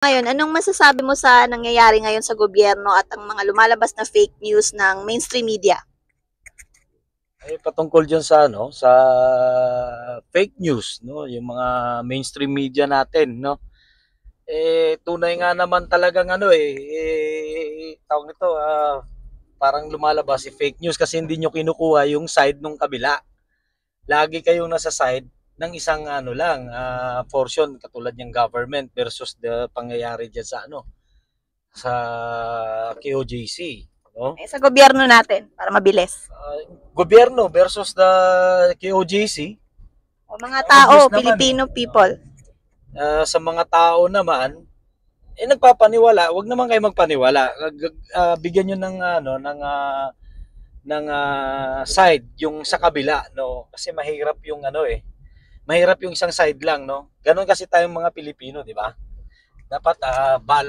Ngayon, anong masasabi mo sa nangyayari ngayon sa gobyerno at ang mga lumalabas na fake news ng mainstream media? Patungkol diyan sa ano, sa fake news, no, yung mga mainstream media natin, no. Tunay nga naman talagang ano tawag nito, parang lumalabas si fake news kasi hindi nyo kinukuha yung side nung kabila. Lagi kayong nasa side ng isang ano lang, portion katulad ng government versus the pangyayari diyan sa ano, sa KOJC, no? Sa gobyerno natin, para mabilis. Gobyerno versus the KOJC. O mga tao, Obvious naman Filipino people. Sa mga tao naman, nagpapaniwala, wag naman kayo magpaniwala. Bigyan niyo ng ano side yung sa kabila, no? Kasi mahirap yung ano mahirap yung isang side lang, no? Ganon kasi tayong mga Pilipino, di ba? Dapat balance